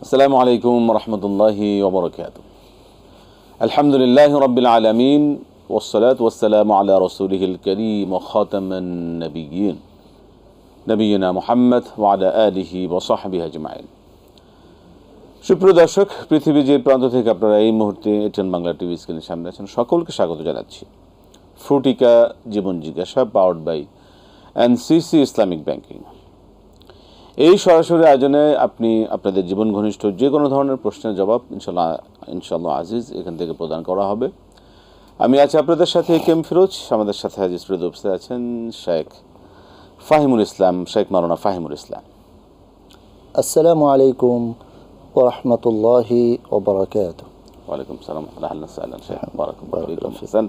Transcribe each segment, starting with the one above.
আসসালামু আলাইকুম রহমতুল্লাহি ওবরাকাতুহু। আলহামদুলিল্লাহি রাব্বিল আলামিন ওয়াসসালাতু ওয়াসসালামু আলা রাসূলিহিল কারীম ওয়া খাতামান নাবিয়্যিন নবিয়িনা মুহাম্মদ ওয়া আলা আলিহি ওয়া সাহবিহি আজমাইন। সুপ্রিয় দর্শক, পৃথিবীর যে প্রান্ত থেকে আপনারা এই মুহূর্তে এটিএন বাংলা টিভি স্ক্রিনের সামনে আছেন, সকলকে স্বাগত জানাচ্ছি। ফ্রুটিকা জীবন জিজ্ঞাসা powered by NCC Islamic banking. এই সরাসরি আয়োজনে আপনি আপনাদের জীবন ঘনিষ্ঠ যে কোনো ধরনের প্রশ্নের জবাব ইনশাআল্লাহ আজিজ এখান থেকে প্রদান করা হবে। আমি আছি আপনাদের সাথে কেম ফিরোজ। আমাদের সাথে আজ স্টুডিওতে উপস্থিত আছেন শেখ ফাহিমুল ইসলাম, শেখ মাওলানা ফাহিমুল ইসলাম। আসসালামু আলাইকুম ওয়া রাহমাতুল্লাহি ওয়া বারাকাতুহু। ওয়ালাইকুম সালাম আহলান সাহলান শেখ বারাকাতুহু ফিকুম হাসান।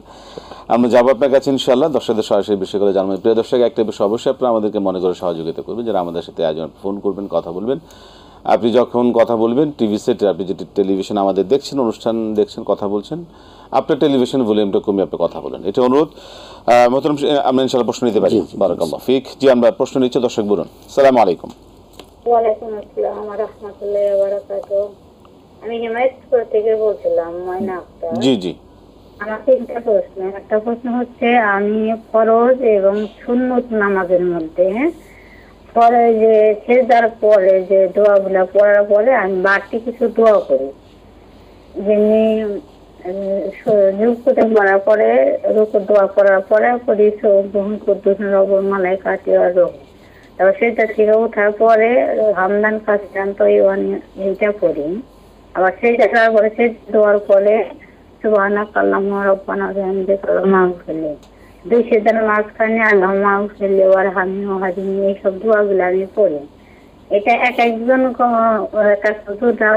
আমরা যাব আপনার কাছে ইনশাআল্লাহ দর্শকদের সরাসরি বিষয়গুলো জানবেন। প্রিয় দর্শক, একটা বিষয় অবশ্যই আপনারা আমাদেরকে মনে করে সহযোগিতা করবেন, যারা আমাদের সাথে আয়োজন ফোন করবেন, কথা বলবেন। আপনি যখন কথা বলবেন টিভি সেটে, আপনি যেটি টেলিভিশন আমাদের দেখছেন, অনুষ্ঠান দেখছেন, কথা বলছেন, আপনার টেলিভিশন ভলিউমটা কমিয়ে আপনি কথা বলেন, এটা অনুরোধ। মোহতারাম, আমরা ইনশাআল্লাহ প্রশ্ন নিতে পারি। বারাকাল্লাহ ফিক। জি, আমরা প্রশ্ন নিচ্ছি। দর্শক বলুন। আসসালামু আলাইকুম। ওয়ালাইকুম আসসালাম ওয়া রাহমাতুল্লাহি ওয়া বারাকাতুহু। আমি হিমায়তপুর থেকে বলছিলাম, ময়না আক্তার। জি জি। আমার তিনটা প্রশ্ন। একটা প্রশ্ন হচ্ছে, আমি ফরজ এবং সুন্নত নামাজের মধ্যে পরে যে সেজদার পরে যে দোয়াগুলা পড়ার পরে আমি বাড়তি কিছু দোয়া করি, যেমনি রুকুতে পড়ার পরে রুকু দোয়া করার পরে করি গ্রহণ করতেছেন রবর মালাই কাটি আর রোহ। তারপর সেটা থেকে ওঠার পরে হামদান কাসিরান তো এইটা করি। আবার সেইটা করার পরে সে দোয়ার পরে সুবহানাকা আল্লাহুম্মা রাব্বানা ওয়া বিহামদিকা মাগফিরলি, দুই সেজদার মাঝখানে আল্লাহুম্মা মাগফিরলি ওয়ারহামনি ওয়াহদিনি, এইসব দোয়াগুলো আমি পড়ি। এটা এক একজন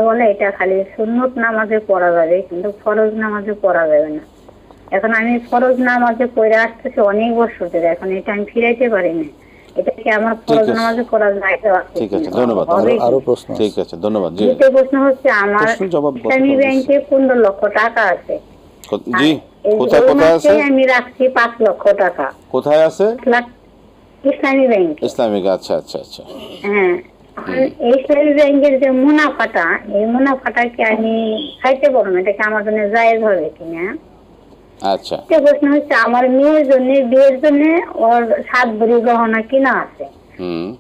বলে এটা খালি সুন্নত নামাজে পড়া যাবে, কিন্তু ফরজ নামাজে পড়া যাবে না। এখন আমি ফরজ নামাজে পড়ে আসতেছি অনেক বছর ধরে, এখন এটা আমি ফিরাইতে পারি না। এটা কি আমার ফরজ নামাজে করা যায়? ঠিক আছে, ধন্যবাদ। আরো প্রশ্ন? ঠিক আছে, ধন্যবাদ। জি, দ্বিতীয় প্রশ্ন হচ্ছে, আমার ইসলামী ব্যাংকে 15 লক্ষ টাকা আছে। জি, কোথায় কোথায় আছে? আমি রাখছি 5 লক্ষ টাকা। কোথায় আছে? ইসলামী ব্যাংক। ইসলামিক। আচ্ছা আচ্ছা আচ্ছা। হ্যাঁ, এই ইসলামী ব্যাংকের যে মুনাফাটা, এই মুনাফাটা কি আমি খাইতে পারবো? এটা কি আমার জন্য জায়েজ হবে কিনা? আচ্ছা। একটা প্রশ্ন হচ্ছে, আমার মেয়ের জন্য বিয়ের জন্য ওর 7 ভরি গহনা কিনা আছে,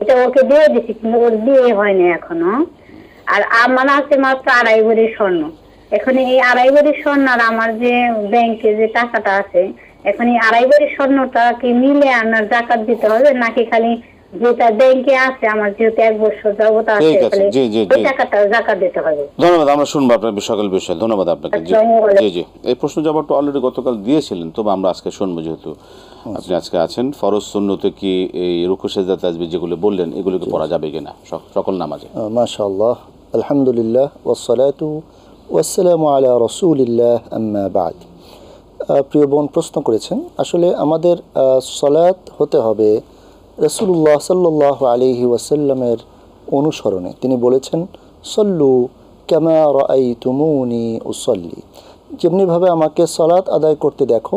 এটা ওকে দিয়ে দিচ্ছি, কিন্তু ওর বিয়ে হয়নি এখনো। আর আমার আছে মাত্র 2.5 ভরি স্বর্ণ। এখন এই 2.5 ভরি স্বর্ণ আর আমার যে ব্যাংকে যে টাকাটা আছে, এখন এই 2.5 ভরি স্বর্ণটা কি মিলে আমার জাকাত দিতে হবে, নাকি খালি যেটা ব্যাংকে আছে আমার যেহেতু 1 বছর যাবত আছে ওই টাকাটা জাকাত দিতে হবে? ধন্যবাদ। আমরা শুনবো আপনার সকল বিষয়। ধন্যবাদ আপনাকে। জি জি, এই প্রশ্ন জবাবটা অলরেডি গতকাল দিয়েছিলেন, তবে আমরা আজকে শুনবো, যেহেতু আপনি আজকে আছেন। ফরজ সুন্নতে কি এই রুকু সিজদা তাসবিহ যেগুলো বললেন এগুলোকে পড়া যাবে কিনা সকল নামাজে? মাশাআল্লাহ, আলহামদুলিল্লাহ, ওয়াসসালাতু ওয়াসসালামু আলা রাসূলিল্লাহ, আম্মা বা'দ। প্রিয় বোন প্রশ্ন করেছেন, আসলে আমাদের সালাত হতে হবে রাসূলুল্লাহ সাল্লাল্লাহু আলাইহি ওয়াসাল্লামের অনুসরণে। তিনি বলেছেন, সল্লু কামা রাআইতুমুনি উসাল্লি, যেমনিভাবে আমাকে সালাত আদায় করতে দেখো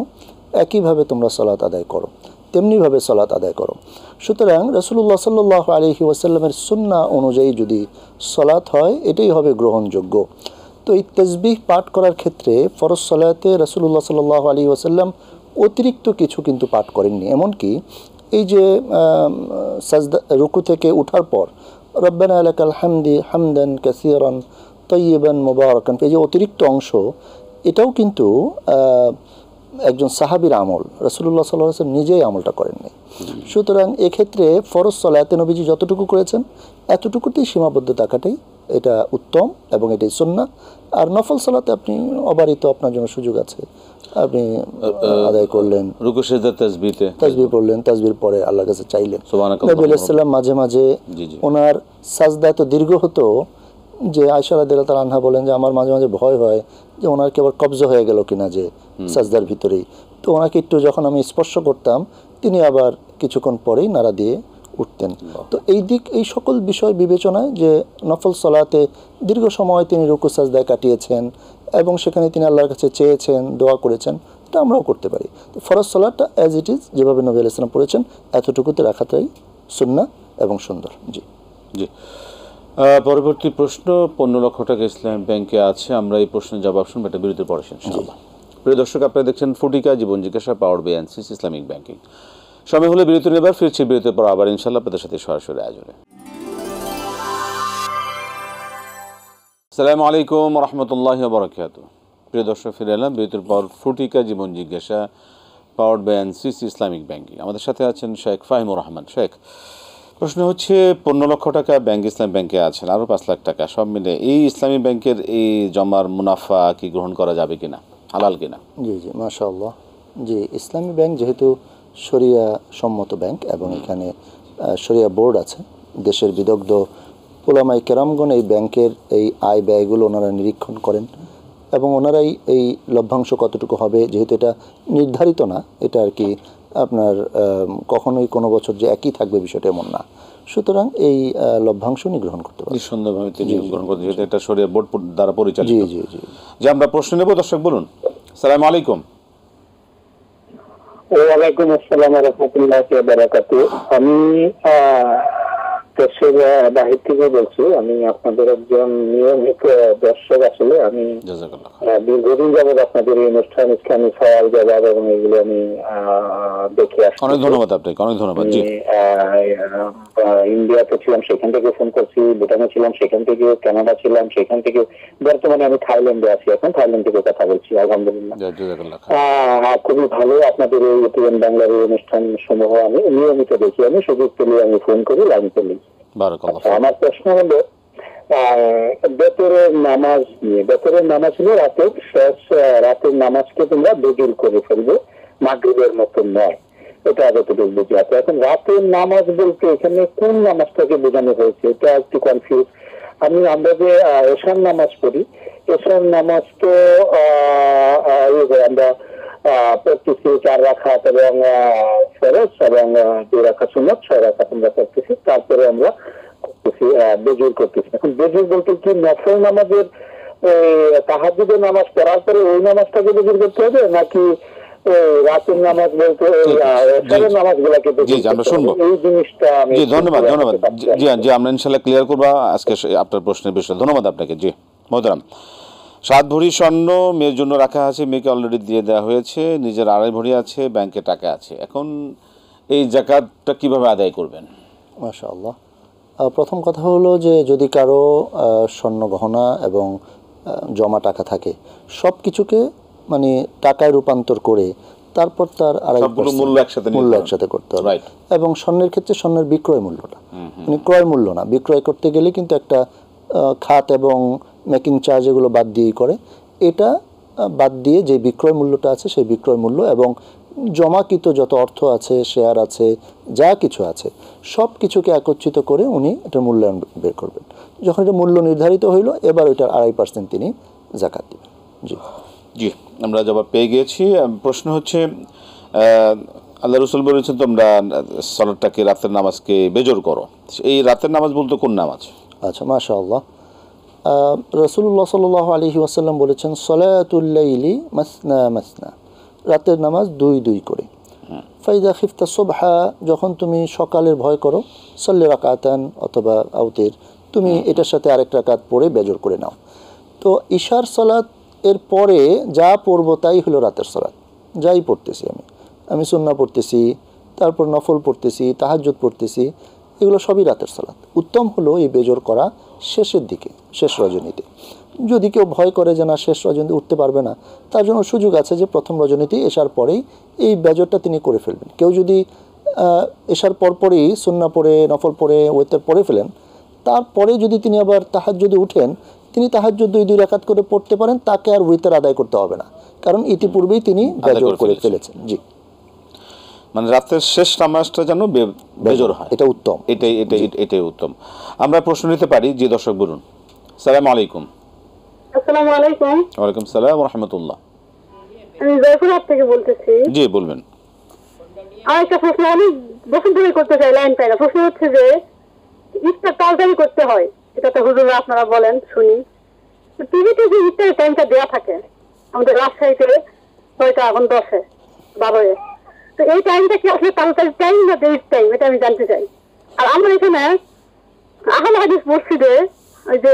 একইভাবে তোমরা সালাত আদায় করো, তেমনিভাবে সালাত আদায় করো। সুতরাং রাসূলুল্লাহ সাল্লাল্লাহু আলাইহি ওয়াসাল্লামের সুন্নাহ অনুযায়ী যদি সালাত হয়, এটাই হবে গ্রহণযোগ্য। তো এই তাসবিহ পাঠ করার ক্ষেত্রে ফরজ সালাতে রাসূলুল্লাহ সাল্লাল্লাহু আলাইহি ওয়াসাল্লাম অতিরিক্ত কিছু কিন্তু পাঠ করেননি। এমনকি এই যে সাজদা রুকু থেকে ওঠার পর রব্বানা লাকাল হামদি হামদান কাসীরান তাইয়িবান মুবারাকান, এই যে অতিরিক্ত অংশ, এটাও কিন্তু একজন সাহাবীর আমল, রাসূলুল্লাহ সাল্লাল্লাহু আলাইহি ওয়াসাল্লাম নিজেই আমলটা করেননি। সুতরাং এক্ষেত্রে ফরজ সালাতে নবীজি যতটুকু করেছেন এতটুকুতেই সীমাবদ্ধ থাকাটাই এটা উত্তম এবং এটাই সুন্নাহ। আর নফল সালাতে আপনি অবারিত, আপনার জন্য সুযোগ আছে, আপনি আদায় করলেন, রুকু সিজদা তাসবিহ পড়লেন, তাসবির পরে আল্লাহর কাছে চাইলেন। নবী আলাইহিস সালাম মাঝে মাঝে ওনার সাজদা এত দীর্ঘ হতো যে আয়েশা রাদিয়াল্লাহু তাআলা আনহা বলেন যে আমার মাঝে মাঝে ভয় হয় যে ওনার কি আবার কবজ হয়ে গেল কিনা, যে সাজদার ভিতরেই। তো ওনাকে একটু যখন আমি স্পর্শ করতাম, তিনি আবার কিছুক্ষণ পরেই নাড়া দিয়ে উঠতেন। তো এই সকল বিষয় বিবেচনায় যে নফল সালাতে দীর্ঘ সময় তিনি রুকু সাজদায় কাটিয়েছেন এবং সেখানে তিনি আল্লাহর কাছে চেয়েছেন, দোয়া করেছেন, এটা আমরাও করতে পারি। তো ফরজ সালাতটা অ্যাজ ইট ইজ যেভাবে নবী আলাইহিস সালাম পড়েছেন এতটুকুতে রাখাটাই সুন্নাহ এবং সুন্দর। জি জি। পরবর্তী প্রশ্ন, 15 লক্ষ টাকা ইসলামী ব্যাংকে আছে, আমরা এই প্রশ্নের জবাব শুনবো একটা বিরতির পরে ইনশাআল্লাহ। প্রিয় দর্শক, আপনারা দেখছেন ফুটিকা জীবন জিজ্ঞাসা পাওয়ার বাই এনসিস ইসলামিক ব্যাংকিং। সময় হলে বিরতি নেবার, ফিরছি বিরতির পর আবার ইনশাআল্লাহ আপনাদের সাথে সরাসরি আয়োজনে। আসসালামু আলাইকুম রহমতুল্লাহি ওয়া বারাকাতুহু। প্রিয় দর্শক, ফিরে এলাম বিরতির পর। ফুটিকা জীবন জিজ্ঞাসা পাওয়ার বাই এনসিস ইসলামিক ব্যাংকিং। আমাদের সাথে আছেন শেখ ফাহিমুর রহমান। শেখ, প্রশ্ন হচ্ছে 15 লক্ষ টাকা ব্যাংক ইসলামী ব্যাংকে আছেন, আরও 5 লাখ টাকা, সব মিলে এই ইসলামী ব্যাংকের এই জমার মুনাফা কি গ্রহণ করা যাবে কিনা, হালাল কিনা? জি জি, মাশাআল্লাহ। জি, ইসলামী ব্যাংক যেহেতু শরিয়া সম্মত ব্যাংক এবং এখানে শরিয়া বোর্ড আছে, দেশের বিদগ্ধ উলামায়ে কেরামগণ এই ব্যাংকের এই আয় ব্যয়গুলো ওনারা নিরীক্ষণ করেন এবং ওনারাই এই লভ্যাংশ কতটুকু হবে, যেহেতু এটা নির্ধারিত না, এটা আর কি আপনার কখনোই কোনো বছর যে একই থাকবে বিষয়টা এমন না, সুতরাং এই লভ্যাংশ গ্রহণ করতে পারে সুন্দরভাবে তিনি গ্রহণ করতে, যেহেতু এটা শরিয়া বোর্ড দ্বারা পরিচালিত। জি জি জি। যে আমরা প্রশ্ন নেব, দর্শক বলুন। আসসালামু আলাইকুম। ওয়ালাইকুম আসসালাম ওয়া রাহমাতুল্লাহি ওয়া বারাকাতুহু। আমি দেশের বাহির থেকে বলছি। আমি আপনাদের একজন নিয়মিত দর্শক। আসলে আমি দীর্ঘদিন যাবৎ আপনাদের এই অনুষ্ঠান, ইসলামী সওয়াল জবাব এবং এগুলো আমি দেখে আসছি। অনেক ধন্যবাদ আপনাকে, অনেক ধন্যবাদ। জি, ইন্ডিয়াতে ছিলাম, সেখান থেকে ফোন করছি, ভুটানে ছিলাম, সেখান থেকে, কানাডা ছিলাম, সেখান থেকে, বর্তমানে আমি থাইল্যান্ডে আছি, এখন থাইল্যান্ড থেকে কথা বলছি। আলহামদুলিল্লাহ, খুবই ভালো আপনাদের এই এটিএন বাংলার এই অনুষ্ঠান সমূহ আমি নিয়মিত দেখি। আমি সুযোগ পেলে আমি ফোন করি, লাইন পেলি। আমার প্রশ্ন হলো বেতরের নামাজ নিয়ে। বেতরের নামাজ হলো রাতের নামাজকে তোমরা বেদিল করে ফেলবে, মাগরিবের মতো নয়, এটা যতটুকু বুঝি আছে। এখন রাতের নামাজ বলতে এখানে কোন নামাজটাকে বোঝানো হয়েছে, এটা একটু কনফিউজ আমি। আমরা যে এশার নামাজ পড়ি, এশার নামাজ তো আমরা পড়তেছি 4 রাকাত এবং ফরজ এবং 2 রাকাত সুন্নাত, 6 রাকাত আমরা পড়তেছি, তারপরে আমরা করতেছি বেজুর করতেছি। এখন বেজুর বলতে কি নফল নামাজের তাহাজ্জুদের নামাজ পড়ার পরে ওই নামাজটাকে বেজুর করতে হবে, নাকি রাতের নামাজ বলতে নামাজ গুলাকে? আমরা শুনবো এই জিনিসটা। জি, ধন্যবাদ ধন্যবাদ। জি, আমরা ইনশাআল্লাহ ক্লিয়ার করবো আজকে আপনার প্রশ্নের বিষয়ে। ধন্যবাদ আপনাকে। জি মোহতারাম, 7 ভরি স্বর্ণ মেয়ের জন্য রাখা আছে, মেয়েকে অলরেডি দিয়ে দেওয়া হয়েছে, নিজের 2.5 ভরি আছে, ব্যাংকে টাকা আছে, এখন এই যাকাতটা কিভাবে আদায় করবেন? মাশাআল্লাহ। প্রথম কথা হলো যে যদি কারো স্বর্ণ গহনা এবং জমা টাকা থাকে, সব কিছুকে মানে টাকায় রূপান্তর করে তারপর তার 2.5% মূল্য একসাথে করতে হবে। এবং স্বর্ণের ক্ষেত্রে স্বর্ণের বিক্রয় মূল্যটা, মানে ক্রয় মূল্য না, বিক্রয় করতে গেলে কিন্তু একটা খাত এবং মেকিং চার্জ এগুলো বাদ দিয়েই করে। এটা বাদ দিয়ে যে বিক্রয় মূল্যটা আছে সেই বিক্রয় মূল্য এবং জমাকৃত যত অর্থ আছে, শেয়ার আছে, যা কিছু আছে, সব কিছুকে একত্রিত করে উনি এটার মূল্যায়ন বের করবেন। যখন এটা মূল্য নির্ধারিত হইল, এবার ওইটার 2.5% তিনি যাকাত দিবেন। জি জি, আমরা জবাব পেয়ে গিয়েছি। প্রশ্ন হচ্ছে, আল্লাহ রসুল বলেছেন তোমরা সালাতটাকে, রাতের নামাজকে বেজোর করো। এই রাতের নামাজ বলতে কোন নামাজ? আচ্ছা, মাশাআল্লাহ। রাসূলুল্লাহ সাল্লাল্লাহু আলাইহি ওয়াসাল্লাম বলেছেন সলাতুল লাইলি মাসনা মাসনা, রাতের নামাজ 2 করে। ফাইদা খিফতা সুবহা, যখন তুমি সকালের ভয় করো, সাল্লি রাকাতান অথবা আউতির, তুমি এটার সাথে আরেক রাকাত পড়ে বেজর করে নাও। তো ইশার সালাত এর পরে যা পড়বো তাই হলো রাতের সালাত। যাই পড়তেছি আমি সুন্নাহ পড়তেছি, তারপর নফল পড়তেছি, তাহাজ্জুদ পড়তেছি, এগুলো সবই রাতের সালাত। উত্তম হলো এই বেজর করা শেষের দিকে, শেষ রজনীতে। যদি কেউ ভয় করে যে না শেষ রজনীতে উঠতে পারবে না, তার জন্য সুযোগ আছে যে প্রথম রজনীতেই এশার পরেই এই বেজরটা তিনি করে ফেলবেন। কেউ যদি এশার পরপরই সুন্নাহ পড়ে, নফল পড়ে, ওয়েতর পড়ে ফেলেন, তারপরে যদি তিনি আবার তাহাজ্জুদে উঠেন, তিনি তাহাজ্জুদ 2 রাকাত করে পড়তে পারেন, তাকে আর ওয়েতর আদায় করতে হবে না, কারণ ইতিপূর্বেই তিনি বেজর করে ফেলেছেন। জি, মানে রাতের শেষ নামাজটা যেন বেজর হয়, এটা উত্তম। এটাই উত্তম। আমরা প্রশ্ন নিতে পারি। জি দর্শক বলুন। আসসালামু আলাইকুম। আসসালামু আলাইকুম। ওয়ালাইকুম সালাম ওয়া রাহমাতুল্লাহ। আমি জয়পুরহাট থেকে বলতেছি। জি বলবেন। আমার একটা প্রশ্ন আমি বসন্ত ধরে করতে চাই, লাইন পাই না। প্রশ্ন হচ্ছে যে ইফতার তাড়াতাড়ি করতে হয়, এটা তো হুজুর আপনারা বলেন শুনি। টিভিতে যে ইফতারের টাইমটা দেওয়া থাকে আমাদের রাজশাহীতে 6টা এখন 10-এ 12-এ, তো এই টাইমটা কি আসলে তাড়াতাড়ি টাইম না দেরির টাইম, এটা আমি জানতে চাই। আর আমরা এখানে আহলে হাদিস মসজিদে ওই যে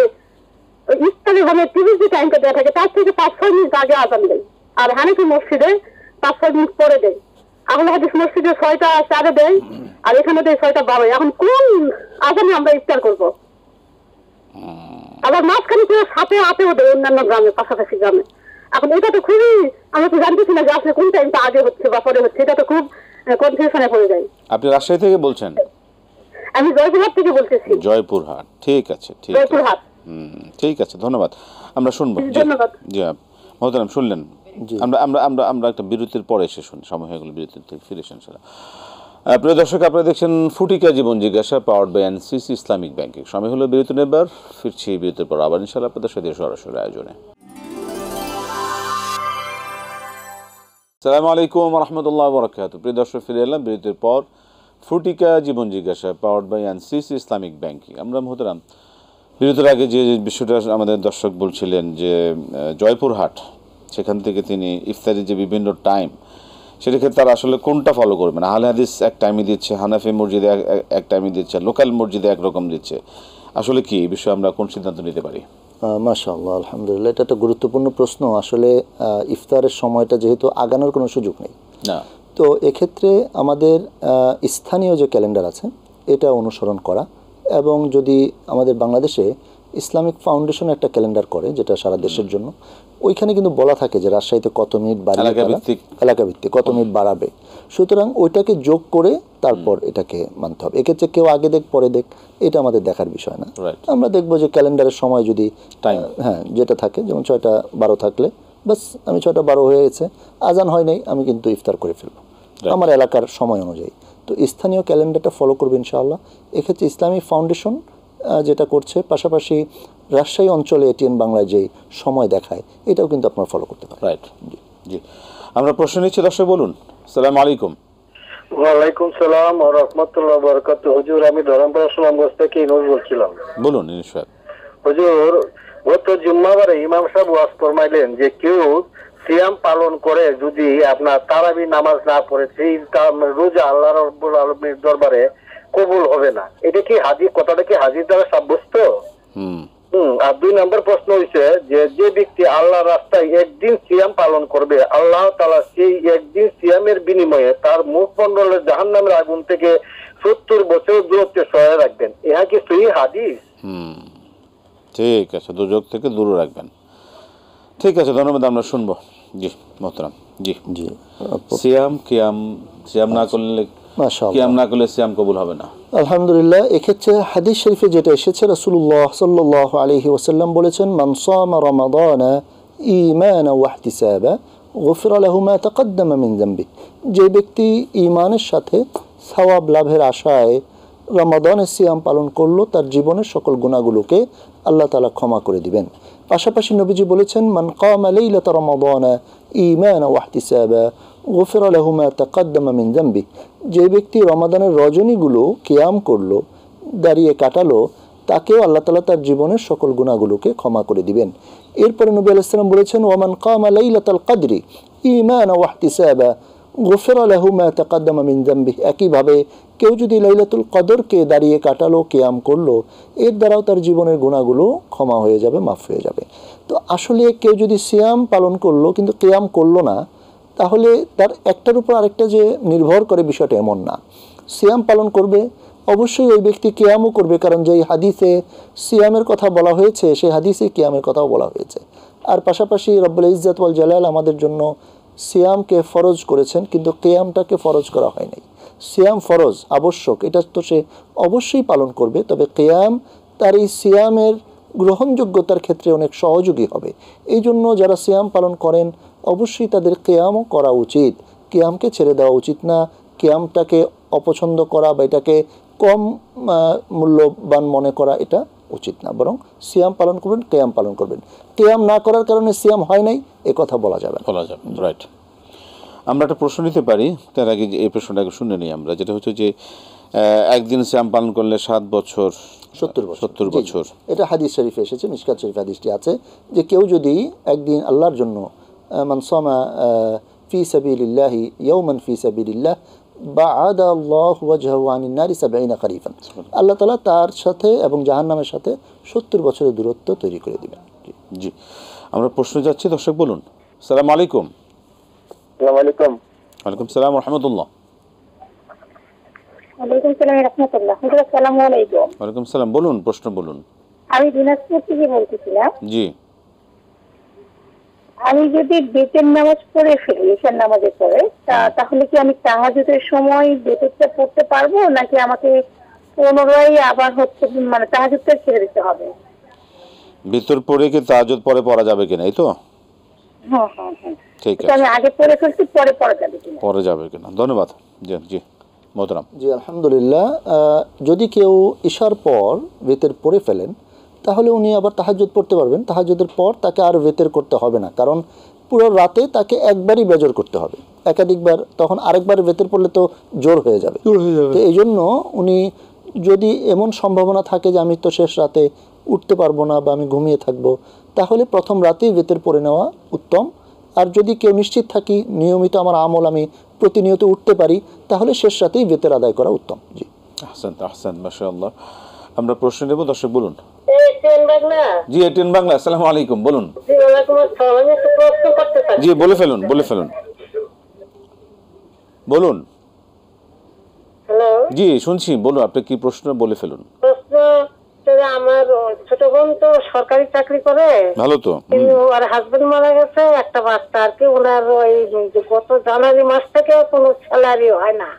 ওই ইফতারের মানে টিভির যে টাইমটা দেওয়া থাকে তার থেকে 5-6 মিনিট আগে আজান দেয়, আর হানিফি মসজিদে 5-6 মিনিট পরে দেয়। আহলে হাদিস মসজিদে 6টা 4 দেয়, আর এখানে দেয় 6টা 12। এখন কোন আজানে আমরা ইফতার করব? আবার মাঝখানে কেউ সাথে হাতেও দেয় অন্যান্য গ্রামে, পাশাপাশি গ্রামে। এখন এটা তো খুবই, আমরা তো জানতেছি না যে আসলে কোন টাইমটা আগে হচ্ছে বা পরে হচ্ছে, এটা তো খুব কনফিউশনে পড়ে যায়। আপনি রাজশাহী থেকে বলছেন? আমি জয়পুরহাট থেকে বলতেছি। জয়পুরহাট, ঠিক আছে, ঠিক আছে, জয়পুরহাট। ঠিক আছে, ধন্যবাদ। আমরা শুনবো। ধন্যবাদ। জি মোহতারাম, শুনলেন। আমরা আমরা আমরা আমরা একটা বিরতির পরে এসে শুনি, সময় হয়ে গেল বিরতির থেকে ফিরে এসে ইনশাআল্লাহ। প্রিয় দর্শক, আপনারা দেখছেন ফুটিকা জীবন জিজ্ঞাসা, powered by NCC Islamic banking. সময় হলো বিরতি নেবার, ফিরছি বিরতির পর আবার ইনশাআল্লাহ আপনাদের সাথে সরাসরি আয়োজনে। আসসালামু আলাইকুম রহমতুল্লাহ বরকাতুহু। প্রিয় দর্শক, ফিরে এলাম বিরতির পর। ফুটিকা জীবন জিজ্ঞাসা, powered by NCC Islamic banking. আমরা মোহতারাম বিরতির আগে যে বিষয়টা আমাদের দর্শক বলছিলেন যে জয়পুরহাট, সেখান থেকে তিনি ইফতারির যে বিভিন্ন টাইম, সেটা ক্ষেত্রে তারা আসলে কোনটা ফলো করবেন? আহলে হাদিস এক টাইমে দিচ্ছে, হানাফি মসজিদে এক টাইমে দিচ্ছে, লোকাল মসজিদে একরকম দিচ্ছে। আসলে কি এই বিষয়ে আমরা কোন সিদ্ধান্ত নিতে পারি? মাশাআল্লাহ, আলহামদুলিল্লাহ, এটা একটা গুরুত্বপূর্ণ প্রশ্ন। আসলে ইফতারের সময়টা যেহেতু আগানোর কোনো সুযোগ নেই, না, তো এক্ষেত্রে আমাদের স্থানীয় যে ক্যালেন্ডার আছে এটা অনুসরণ করা, এবং যদি আমাদের বাংলাদেশে ইসলামিক ফাউন্ডেশন একটা ক্যালেন্ডার করে যেটা সারা দেশের জন্য, ওইখানে কিন্তু বলা থাকে যে রাজশাহীতে কত মিনিট বাড়িয়ে, এলাকা ভিত্তিক কত মিনিট বাড়াবে। সুতরাং ওইটাকে যোগ করে তারপর এটাকে মানতে হবে। এক্ষেত্রে কেউ আগে দেখ পরে দেখ এটা আমাদের দেখার বিষয় না। আমরা দেখবো যে ক্যালেন্ডারের সময় যদি টাইম, হ্যাঁ, যেটা থাকে, যেমন 6টা 12 থাকলে বাস আমি 6টা 12 হয়ে গেছে, আজান হয় নাই, আমি কিন্তু ইফতার করে ফেলবো আমার এলাকার সময় অনুযায়ী। তো স্থানীয় ক্যালেন্ডারটা ফলো করবে ইনশাআল্লাহ। এক্ষেত্রে ইসলামিক ফাউন্ডেশন যেটা করছে, পাশাপাশি রাজশাহী অঞ্চলে এটিএন বাংলায় যেই সময় দেখায়, এটাও কিন্তু আপনারা ফলো করতে পারেন। রাইট, জি। আমরা প্রশ্ন নিচ্ছি, দর্শক বলুন। আসসালামু আলাইকুম। ওয়ালাইকুম সালাম ওয়া রাহমাতুল্লাহি ওয়া বারাকাতুহু। হুজুর, আমি ধরমপাড়া সুনামগঞ্জ থেকে ইনুস বলছিলাম। বলুন ইনশাআল্লাহ। হুজুর, গত জুম্মাবারে ইমাম সাহেব ওয়াজ ফরমাইলেন যে কেউ সিয়াম পালন করে যদি আপনার তারাবি নামাজ না পড়ে, সেই রোজা আল্লাহ রাব্বুল আলামিনের দরবারে কবুল হবে না। এটা কি হাদিস, কথাটা কি হাদিস দ্বারা সাব্যস্ত? আর 2 নম্বর প্রশ্ন হইছে যে ব্যক্তি আল্লাহর রাস্তায় একদিন সিয়াম পালন করবে, আল্লাহ তাআলা সেই একদিন সিয়ামের বিনিময়ে তার মুখমণ্ডলের জাহান্নামের আগুন থেকে 70 বছর দূরত্বে সহায় রাখবেন। ইহা কি সহিহ হাদিস? ঠিক আছে, দুর্যোগ থেকে দূরে রাখবেন। ঠিক আছে, ধন্যবাদ। আমরা শুনবো। জি মোহতারাম। জি জি। সিয়াম না করলে, কিয়াম না করলে সিয়াম কবুল হবে না। আলহামদুলিল্লাহ, এক্ষেত্রে হাদিস শরীফে যেটা এসেছে, রাসূলুল্লাহ সাল্লাল্লাহু আলাইহি ওয়াসাল্লাম বলেছেন, মান সামা রমাদানা ঈমানান ওয়া ইহতিসাবা গুফিরা লাহু মা তাকাদ্দামা মিন যামবি। যে ব্যক্তি ঈমানের সাথে সওয়াব লাভের আশায় রমাদানের সিয়াম পালন করলো, তার জীবনের সকল গুনাহগুলোকে আল্লাহ তাআলা ক্ষমা করে দিবেন। পাশাপাশি নবীজি বলেছেন, মান কামা লাইলাতা রমাদানা ঈমানান ওয়া ইহতিসাবা গুফিরা লাহু মা তাকাদ্দামা মিন যামবি। যে ব্যক্তি রমাদানের রজনীগুলো কিয়াম করলো, দাঁড়িয়ে কাটালো, তাকেও আল্লাহ তাআলা তার জীবনের সকল গুনাহগুলোকে ক্ষমা করে দিবেন। এরপরে নবী আলাইহিস সালাম বলেছেন, ওয়ামান কামা লাইলাতাল কদরি ঈমানান ওয়া ইহতিসাবা গুফিরা লাহু মা তাকাদ্দামা মিন যামবি। একইভাবে কেউ যদি লাইলাতুল কদরকে দাঁড়িয়ে কাটালো, কিয়াম করলো, এর দ্বারাও তার জীবনের গুনাহগুলো ক্ষমা হয়ে যাবে, মাফ হয়ে যাবে। তো আসলে কেউ যদি সিয়াম পালন করলো কিন্তু কিয়াম করলো না, তাহলে তার একটার উপর আরেকটা যে নির্ভর করে, বিষয়টা এমন না। সিয়াম পালন করবে, অবশ্যই ওই ব্যক্তি কিয়ামও করবে, কারণ যেই হাদিসে সিয়ামের কথা বলা হয়েছে সেই হাদিসে কিয়ামের কথাও বলা হয়েছে। আর পাশাপাশি রব্বুল ইজ্জত ওয়াল জালাল আমাদের জন্য সিয়ামকে ফরজ করেছেন, কিন্তু কিয়ামটাকে ফরজ করা হয় নাই। সিয়াম ফরজ, আবশ্যক, এটা তো সে অবশ্যই পালন করবে, তবে কিয়াম তার এই সিয়ামের গ্রহণযোগ্যতার ক্ষেত্রে অনেক সহযোগী হবে। এই জন্য যারা সিয়াম পালন করেন অবশ্যই তাদের কিয়ামও করা উচিত, কিয়ামকে ছেড়ে দেওয়া উচিত না। কিয়ামটাকে অপছন্দ করা বা এটাকে কম মূল্যবান মনে করা এটা উচিত না, বরং সিয়াম পালন করবেন, কিয়াম পালন করবেন। কিয়াম না করার কারণে সিয়াম হয় নাই এ কথা বলা যাবে না। রাইট। আমরা একটা প্রশ্ন নিতে পারি, তার আগে এই প্রশ্নটাকে শুনে নিই আমরা, যেটা হচ্ছে যে একদিন সিয়াম পালন করলে 7 বছর 70 বছর। এটা হাদিস শরীফে এসেছে, মিশকাত শরীফ হাদিসটি আছে যে কেউ যদি একদিন আল্লাহর জন্য মান সামা ফি সাবিলিল্লাহি ইয়াওমান ফি সাবিলিল্লাহ বা'আদা আল্লাহু ওয়াজহাহু আনিন নারি ৭০ খারিফান, আল্লাহ তাআলা তার সাথে এবং জাহান্নামের সাথে ৭০ বছরের দূরত্ব তৈরি করে দিবেন। জি, আমরা প্রশ্ন যাচ্ছি, দর্শক বলুন। আসসালামু আলাইকুম। আসসালামু আলাইকুম। ওয়ালাইকুম সালাম ওয়া রাহমাতুল্লাহ। ওয়ালাইকুম সালাম রাহমাতুল্লাহ। আসসালামু আলাইকুম। ওয়ালাইকুম সালাম, বলুন, প্রশ্ন বলুন। আমি দিনাজপুর থেকে বলতেছিলাম। জি, আমি যদি বেতের নামাজ পড়ে ফেলি, ঈশার নামাজের পরে, তাহলে কি আমি তাহাজ্জুদের সময় বেতেরটা পড়তে পারবো, নাকি আমাকে পুনরায় আবার হচ্ছে মানে তাহাজ্জুদটা ছেড়ে দিতে হবে? ভিতর পড়ে কি তাহাজ্জুদ পরে পড়া যাবে কিনা, এই তো? হ্যাঁ হ্যাঁ হ্যাঁ, ঠিক এটা আছে, আমি আগে পড়ে ফেলছি, পরে পড়া যাবে কিনা? পরে যাবে কিনা। ধন্যবাদ। জি জি মোহতারাম। জি আলহামদুলিল্লাহ। যদি কেউ ইশার পর বেতের পড়ে ফেলেন, তাহলে উনি আবার তাহাজ্জুদ পড়তে পারবেন। তাহাজ্জুদের পর তাকে আর বেতের করতে হবে না, কারণ পুরো রাতে তাকে একবারই বেজর করতে হবে। একাধিকবার তখন আরেকবার বেতের পড়লে তো জোর হয়ে যাবে। তো এই জন্য উনি, যদি এমন সম্ভাবনা থাকে যে আমি তো শেষ রাতে উঠতে পারবো না বা আমি ঘুমিয়ে থাকবো, তাহলে প্রথম রাতেই বেতের পড়ে নেওয়া উত্তম। আর যদি কেউ নিশ্চিত থাকি নিয়মিত আমার আমল আমি প্রতিনিয়ত উঠতে পারি, তাহলে শেষ রাতেই বেতের আদায় করা উত্তম। জি আহসান আহসান, মাশাআল্লাহ। আমরা প্রশ্ন নেব, দর্শক বলুন। জি, এটিএন বাংলা। আসসালামু আলাইকুম, বলুন। জি, বলে ফেলুন, বলে ফেলুন, বলুন। হ্যালো, জি শুনছি, বলুন, আপনি কি প্রশ্ন, বলে ফেলুন। প্রশ্ন আমার ছোট বোন তো সরকারি চাকরি করে, ভালো তো। কিন্তু আর হাজবেন্ড মারা গেছে, একটা বাচ্চা আর কি। ওনার ওই গত জানুয়ারি মাস থেকে কোনো স্যালারি হয় না,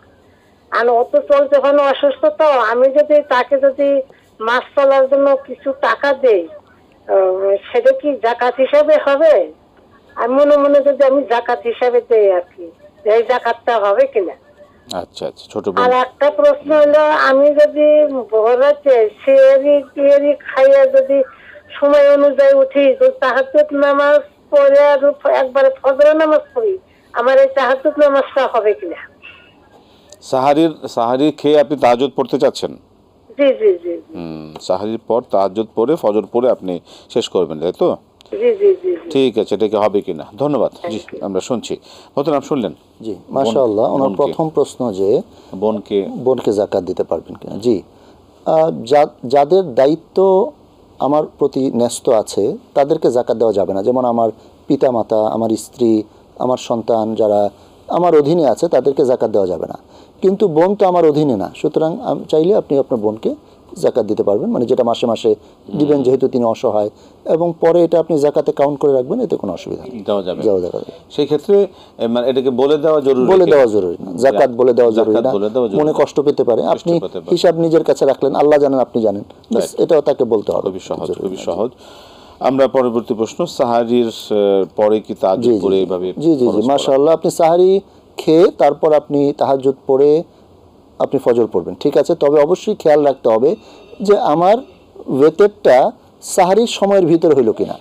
আর অত চলতে হয় না, অসুস্থ। তো আমি যদি তাকে যদি মাস চলার জন্য কিছু টাকা দেই, সেটা কি জাকাত হিসাবে হবে? আমি মনে মনে যদি আমি জাকাত হিসাবে দেই আর কি, এই জাকাতটা হবে কিনা? আচ্ছা আচ্ছা, ছোট বোন। আর একটা প্রশ্ন হলো, আমি যদি ভোররাতে সিয়ারি খাইয়া যদি সময় অনুযায়ী উঠি, তো তাহাজ্জুদ নামাজ পড়ে আর একবারে ফজর নামাজ পড়ি, আমার এই তাহাজ্জুদ নামাজটা হবে কিনা? সাহারি খেয়ে আপনি তাহাজ্জুদ পড়তে চাচ্ছেন? জি জি জি সাহারির পর তাহাজ্জুদ পড়ে ফজর পড়ে আপনি শেষ করবেন, তাই তো? জি জি জি। ঠিক আছে, এটা কি হবে কিনা? ধন্যবাদ। জি, আমরা শুনছি। মোহতারাম, শুনলেন? জি মাশাআল্লাহ। ওনার প্রথম প্রশ্ন যে বোনকে যাকাত দিতে পারবেন কিনা। জি, যাদের দায়িত্ব আমার প্রতি ন্যস্ত আছে তাদেরকে যাকাত দেওয়া যাবে না। যেমন আমার পিতামাতা, আমার স্ত্রী, আমার সন্তান যারা আমার অধীনে আছে তাদেরকে যাকাত দেওয়া যাবে না। কিন্তু বোন তো আমার অধীনে না, সুতরাং চাইলে আপনি আপনার বোনকে যাকাত দিতে পারবেন, মানে যেটা মাসে মাসে দিবেন, যেহেতু তিনি অসহায়, এবং পরে এটা আপনি যাকাতে কাউন্ট করে রাখবেন, এতে কোনো অসুবিধা নেই, দেওয়া যাবে। সেই ক্ষেত্রে মানে এটাকে বলে দেওয়া জরুরি, বলে দেওয়া জরুরি না, যাকাত বলে দেওয়া জরুরি না। মনে কষ্ট পেতে পারে, আপনি হিসাব নিজের কাছে রাখলেন, আল্লাহ জানেন, আপনি জানেন, বাস এটাও তাকে বলতে হবে। খুবই সহজ, খুবই সহজ। আমরা পরবর্তী প্রশ্ন, সাহারির পরে কি তাহাজ্জুদ পড়ে এইভাবে? জি জি জি মাশাআল্লাহ। আপনি সাহারি খেয়ে তারপর আপনি তাহাজ্জুদ পড়ে আপনি ফজর পড়বেন, ঠিক আছে। তবে অবশ্যই খেয়াল রাখতে হবে যে আমার ওয়েতেরটা সাহারির সময়ের ভিতরে হইল কিনা।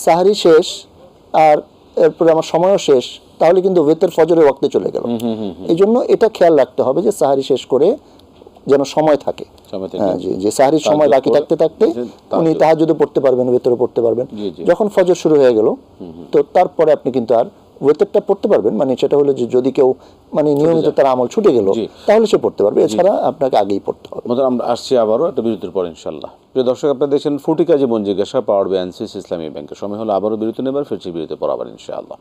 সাহারি শেষ আর এরপরে আমার সময়ও শেষ, তাহলে কিন্তু ওয়েতের ফজরের ওয়াক্তে চলে গেল। এই জন্য এটা খেয়াল রাখতে হবে যে সাহারি শেষ করে যেন সময় থাকে। হ্যাঁ জি, যে সাহারির সময় বাকি থাকতে থাকতে উনি তাহাজ্জুদে পড়তে পারবেন, ওয়েতেরও পড়তে পারবেন। যখন ফজর শুরু হয়ে গেল, তো তারপরে আপনি কিন্তু আর ওয়েতেরটা পড়তে পারবেন, মানে সেটা হলো যে যদি কেউ মানে নিয়মিত তার আমল ছুটে গেল তাহলে সে পড়তে পারবে, এছাড়া আপনাকে আগেই পড়তে হবে। আমরা আসছি আবারও একটা বিরতির পর ইনশাআল্লাহ। প্রিয় দর্শক, আপনারা দেখছেন ফুটিকা জীবন জিজ্ঞাসা, পাওয়ার বাই আনসিস ইসলামী ব্যাংকের। সময় হলো আবারও বিরতি নেবার, ফিরছি বিরতির পর আবার ইনশাআল্লাহ।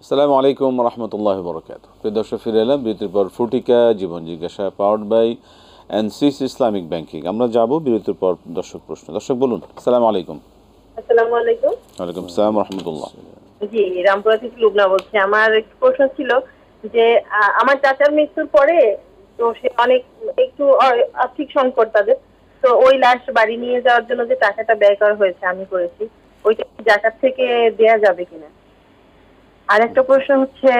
আসসালামু আলাইকুম রহমতুল্লাহ বরকাত। প্রিয় দর্শক, ফিরে এলাম বিরতির পর। ফুটিকা জীবন জিজ্ঞাসা, পাওয়ার বাই আনসিস ইসলামিক ব্যাংকিং। আমরা যাব বিরতির পর দর্শক প্রশ্ন। দর্শক বলুন। আসসালামু আলাইকুম। আসসালামু আলাইকুম। ওয়ালাইকুম আসসালাম রাহমাতুল্লাহ। জি, রামপুরা থেকে লুবনা বলছি। আমার একটু প্রশ্ন ছিল যে আমার চাচার মৃত্যুর পরে তো সে অনেক একটু আর্থিক সংকট তাদের, তো ওই লাশ বাড়ি নিয়ে যাওয়ার জন্য যে টাকাটা ব্যয় করা হয়েছে আমি করেছি, ওইটা জাকাত থেকে দেয়া যাবে কিনা? আর একটা প্রশ্ন হচ্ছে,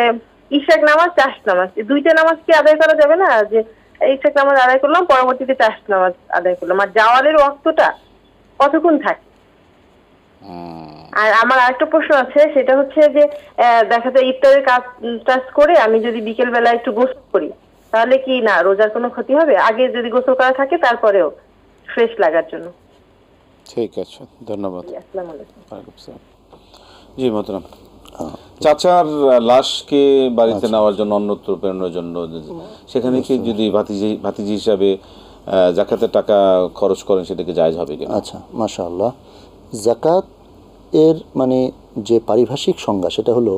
ইশাক নামাজ, চাষ নামাজ, দুইটা নামাজ কি আদায় করা যাবে না? যে ইশাক নামাজ আদায় করলাম, পরবর্তীতে চাষ নামাজ আদায় করলাম, আর জাওয়ালের ওয়াক্তটা কতক্ষণ থাকে? আর আমার আরেকটা প্রশ্ন আছে, সেটা হচ্ছে যে দেখা যায় ইফতারের কাজ করে আমি যদি বিকেল বেলা একটু গোসল করি, তাহলে কি না রোজার কোনো ক্ষতি হবে? আগে যদি গোসল করা থাকে তারপরেও ফ্রেশ লাগার জন্য। ঠিক আছে, ধন্যবাদ। আসসালামু আলাইকুম। ওয়ালাইকুম আসসালাম। জি মোহতারাম। চাচার লাশকে বাড়িতে নেওয়ার জন্য অন্যত্র প্রেরণের জন্য সেখানে কি যদি ভাতিজি হিসাবে যাকাতের টাকা খরচ করেন সেটাকে জায়েজ হবে কিনা? আচ্ছা, মাশাআল্লাহ। যাকাত এর মানে যে পারিভাষিক সংজ্ঞা সেটা হলো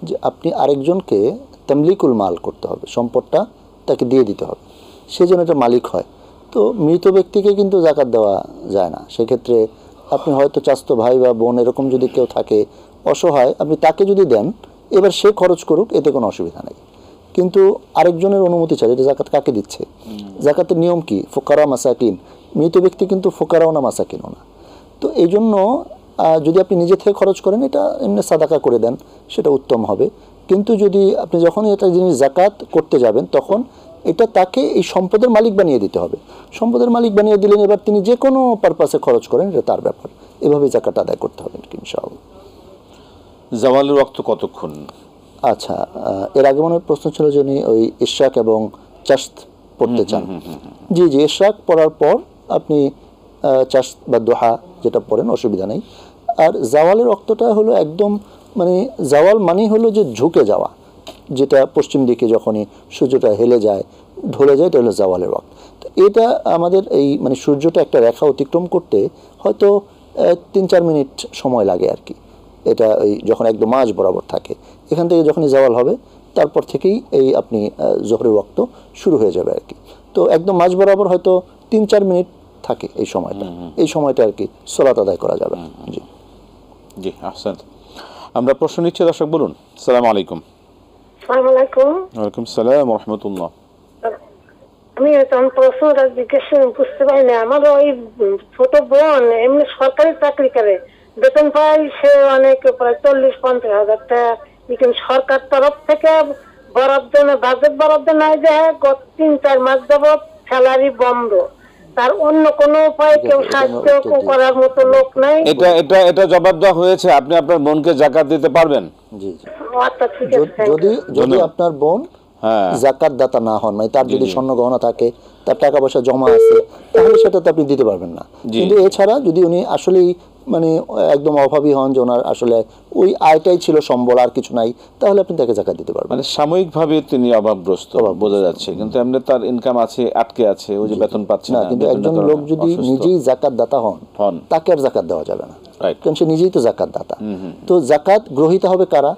যে আপনি আরেকজনকে তামলিকুল মাল করতে হবে, সম্পদটা তাকে দিয়ে দিতে হবে, সে যেন এটা মালিক হয়। তো মৃত ব্যক্তিকে কিন্তু যাকাত দেওয়া যায় না। সেক্ষেত্রে আপনি হয়তো চাচাতো ভাই বা বোন এরকম যদি কেউ থাকে অসহায়, আপনি তাকে যদি দেন, এবার সে খরচ করুক, এতে কোনো অসুবিধা নেই। কিন্তু আরেকজনের অনুমতি চাই। এটা যাকাত কাকে দিচ্ছে? যাকাতের নিয়ম কি? ফুকারা মাসাকিন। মৃত ব্যক্তি কিন্তু ফুকারাও না মাসাকিনও না। তো এই জন্য যদি আপনি নিজে থেকে খরচ করেন, এটা এমনি সাদাকা করে দেন, সেটা উত্তম হবে। কিন্তু যদি আপনি যখনই একটা জিনিস যাকাত করতে যাবেন, তখন এটা তাকে এই সম্পদের মালিক বানিয়ে দিতে হবে। সম্পদের মালিক বানিয়ে দিলেন, এবার তিনি যে কোনো পারপাসে খরচ করেন, এটা তার ব্যাপার। এভাবে যাকাত আদায় করতে হবে ইনশাআল্লাহ। জাওয়ালের ওয়াক্ত কতক্ষণ? আচ্ছা, এর আগে মনে প্রশ্ন ছিল যে উনি ওই ইশরাক এবং চাশত পড়তে চান। জি জি, ইশরাক পড়ার পর আপনি চাশত বা দোহা যেটা পড়েন, অসুবিধা নেই। আর জাওয়ালের ওয়াক্তটা হলো একদম মানে জাওয়াল মানেই হলো যে ঝুঁকে যাওয়া, যেটা পশ্চিম দিকে যখনই সূর্যটা হেলে যায়, ঢলে যায়, এটা হলো জাওয়ালের ওয়াক্ত। তো এটা আমাদের এই মানে সূর্যটা একটা রেখা অতিক্রম করতে হয়তো 3-4 মিনিট সময় লাগে আর কি। এটা ওই যখন একদম মাঝ বরাবর থাকে, এখান থেকে যখনই জাওয়াল হবে তারপর থেকেই এই আপনি জোহরের ওয়াক্ত শুরু হয়ে যাবে আর কি। তো একদম মাঝ বরাবর হয়তো 3-4 মিনিট থাকে এই সময়টা। এই সময়টা আর কি সালাত আদায় করা যাবে। জি জি, আহসান। আমরা প্রশ্ন নিচ্ছি, দর্শক বলুন। আসসালামু আলাইকুম। আসসালামু আলাইকুম। ওয়ালাইকুম সালাম ওয়া রাহমাতুল্লাহ। আমি তখন প্রশ্নটা জিজ্ঞেস বুঝতে পারি না। আমার ওই ছোট বোন এমনি সরকারি চাকরি করে, বেতন পায় সে অনেক, প্রায় 40-50 হাজার টাকা। কিন্তু সরকার তরফ থেকে বরাদ্দ বাজেট বরাদ্দ নাই, যে গত 3-4 মাস যাবৎ স্যালারি বন্ধ। তার অন্য কোনো উপায় কেউ সাহায্য করার মতো লোক নাই? এটা এটা এটা জবাব দেওয়া হয়েছে। আপনি আপনার বোনকে যাকাত দিতে পারবেন? জি জি। আচ্ছা, ঠিক আছে। যদি আপনার বোন যাকাত দাতা না হন, মানে তার যদি স্বর্ণ গহনা থাকে, তার টাকা পয়সা জমা আছে, তাহলে সেটা তো আপনি দিতে পারবেন না। কিন্তু এছাড়া যদি উনি আসলেই মানে একদম অভাবী হন, যে ওনার আসলে ওই আয়টাই ছিল সম্বল, আর কিছু নাই, তাহলে আপনি তাকে যাকাত দিতে পারবেন। মানে সাময়িকভাবে তিনি অভাবগ্রস্ত বোঝা যাচ্ছে, কিন্তু এমনি তার ইনকাম আছে, আটকে আছে, ওই যে বেতন পাচ্ছে না। কিন্তু একজন লোক যদি নিজেই যাকাত দাতা হন, তাকে আর যাকাত দেওয়া যাবে না, কারণ সে নিজেই তো যাকাত দাতা। তো যাকাত গ্রহীতা হবে কারা?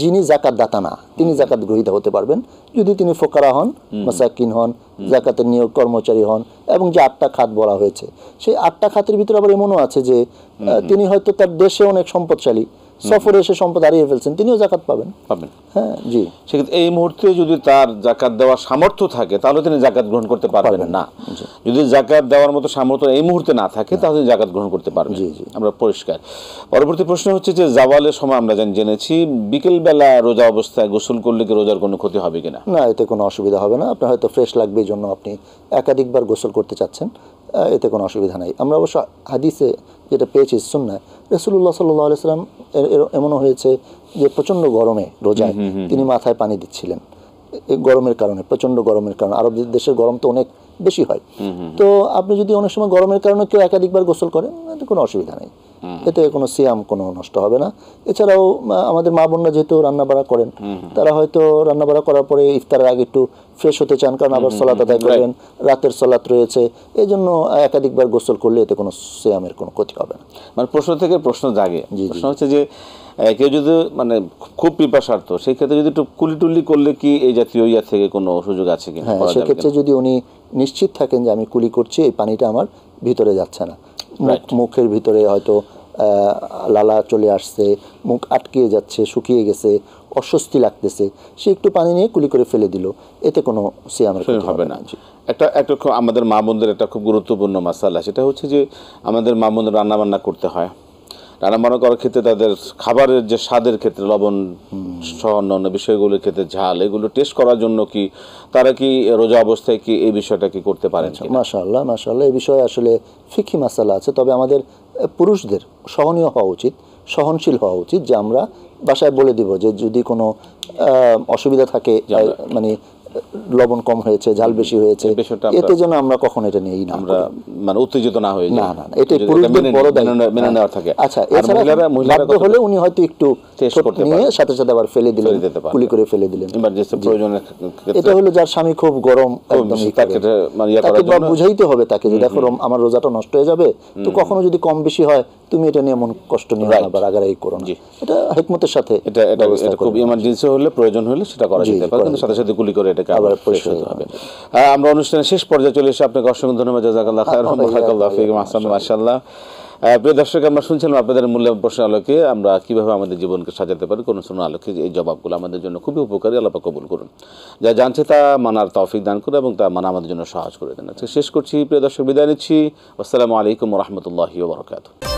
যিনি যাকাত দাতা না, তিনি যাকাত গ্রহীতা হতে পারবেন যদি তিনি ফোকারা হন, মাসাকিন হন, যাকাতের নিয়োগ কর্মচারী হন, এবং যে 8টা খাত বলা হয়েছে, সেই 8টা খাতের ভিতরে আবার এমনও আছে যে তিনি হয়তো তার দেশে অনেক সম্পদশালী, সফরে এসে সম্পদ হারিয়ে ফেলছেন, তিনিও যাকাত পাবেন। হ্যাঁ জি। সেক্ষেত্রে এই মুহূর্তে যদি তার যাকাত দেওয়ার সামর্থ্য থাকে, তাহলে তিনি যাকাত গ্রহণ করতে পারবেন না। যদি যাকাত দেওয়ার মতো সামর্থ্য এই মুহূর্তে না থাকে, তাহলে তিনি যাকাত গ্রহণ করতে পারবেন। জি জি, আমরা পরিষ্কার। পরবর্তী প্রশ্ন হচ্ছে যে জাওয়ালের সময় আমরা জেনেছি বিকেলবেলা রোজা অবস্থায় গোসল করলে কি রোজার কোনো ক্ষতি হবে কিনা? না, এতে কোনো অসুবিধা হবে না। আপনার হয়তো ফ্রেশ লাগবে, এই জন্য আপনি একাধিকবার গোসল করতে চাচ্ছেন, এতে কোনো অসুবিধা নাই। আমরা অবশ্য হাদিসে যেটা পেয়েছি সুন্নাহ, রাসূলুল্লাহ সাল্লাল্লাহু আলাইহি ওয়াসাল্লাম এমনও হয়েছে যে প্রচণ্ড গরমে রোজায় তিনি মাথায় পানি দিচ্ছিলেন, গরমের কারণে, প্রচণ্ড গরমের কারণে। আরব দেশের গরম তো অনেক বেশি হয়। তো আপনি যদি অনেক সময় গরমের কারণে কেউ একাধিকবার গোসল করেন, এতে কোনো অসুবিধা নেই, এতে কোনো সিয়াম কোনো নষ্ট হবে না। এছাড়াও আমাদের মা বোনরা যেহেতু রান্নাবাড়া করেন, তারা হয়তো রান্নাবাড়া করার পরে ইফতারের আগে একটু ফ্রেশ হতে চান, কারণ আবার সালাত আদায় করবেন, রাতের সালাত রয়েছে, এই জন্য একাধিকবার গোসল করলে এতে কোনো সিয়ামের কোনো ক্ষতি হবে না। মানে প্রশ্ন থেকে প্রশ্ন জাগে। প্রশ্ন হচ্ছে যে কেউ যদি মানে খুব পিপাসার্থ, সেই ক্ষেত্রে যদি একটু কুলি করলে কি এই জাতীয় ইয়া থেকে কোনো সুযোগ আছে কিনা? হ্যাঁ, সেক্ষেত্রে যদি উনি নিশ্চিত থাকেন যে আমি কুলি করছি, এই পানিটা আমার ভিতরে যাচ্ছে না, মুখের ভিতরে হয়তো লালা চলে আসছে, মুখ আটকিয়ে যাচ্ছে, শুকিয়ে গেছে, অস্বস্তি লাগতেছে, সে একটু পানি নিয়ে কুলি করে ফেলে দিল, এতে কোনো সিয়ামের ক্ষতি হবে না। একটা আমাদের মা বোনদের একটা খুব গুরুত্বপূর্ণ মাসালা, সেটা হচ্ছে যে আমাদের মা বোনদের রান্নাবান্না করতে হয়। রান্নাবান্না করার ক্ষেত্রে তাদের খাবারের যে স্বাদের ক্ষেত্রে লবণ সহ অন্যান্য বিষয়গুলোর ক্ষেত্রে ঝাল, এগুলো টেস্ট করার জন্য কি তারা কি রোজা অবস্থায় কি এই বিষয়টা কি করতে পারেন? মাশাআল্লাহ মাশাআল্লাহ, এই বিষয়ে আসলে ফিকহি মাসালা আছে। তবে আমাদের পুরুষদের সহনীয় হওয়া উচিত, সহনশীল হওয়া উচিত, যে আমরা বাসায় বলে দিব যে যদি কোনো অসুবিধা থাকে, মানে লবণ কম হয়েছে, ঝাল বেশি হয়েছে, এই বিষয়টা আমরা- এতে যেন আমরা কখন এটা নিয়েই না আমরা মানে উত্তেজিত না হয়ে যাই। না, না, এটাই যদি পুরুষদের মেনে- বড় মেনে- দায়িত্ব। মেনে নেওয়ার থাকে। আচ্ছা, আর এছাড়া মহিলারা বাধ্য হলে উনি হয়তো একটু টেস্ট ঠোঁট করতে নিয়ে পারেন। সাথে সাথে আবার ফেলে দিলেন, ফেলে দিতে পারেন। কুলি করে ফেলে দিলেন। ইমার্জেন্সি প্রয়োজনের ক্ষেত্রে এটা হলো যার স্বামী খুব গরম, একদম ই তাকে করে। মানে ইয়া তাকে করার জন্য- বুঝাইতে হবে তাকে যে দেখো আমার রোজাটা নষ্ট হয়ে যাবে, তো কখনো যদি কম বেশি হয় তুমি এটা নিয়ে মন কষ্ট নিয়ে Right. আবার আগারাই করো না। জি। এটা হিকমতের সাথে এটা এটা ব্যবস্থা এটা খুব করে। ইমার্জেন্সি হলে, প্রয়োজন হলে সেটা করা জি, যেতে পারে, করা কিন্তু যেতে সাথে সাথে গুলি করে এটাকে আবার আবার ফ্রেশ পরিষ্কার হতে হবে। আমরা অনুষ্ঠানের শেষ পর্যায়ে চলে এসে আপনাকে অসংখ্য ধন্যবাদ। জাযাকাল্লাহ খায়রান, বারাকাল্লাহু ফীকুম, আহসানুল্লাহ, মাশাআল্লাহ। প্রিয় দর্শক, আমরা শুনছিলাম আপনাদের মূল্যবান প্রশ্নের আলোকে আমরা কিভাবে আমাদের জীবনকে সাজাতে পারি, কোন সুন্নাহ আলোকে। এই জবাবগুলো আমাদের জন্য খুবই উপকারী। আল্লাহ পাক কবুল করুন। যা জানছে তা মানার তৌফিক দান করে এবং তা মানা আমাদের জন্য সহজ করে দেন। আজকে শেষ করছি, প্রিয় দর্শক, বিদায় নিচ্ছি। আসসালামু আলাইকুম ওয়া রাহমাতুল্লাহি ওয়া বারাকাতুহু।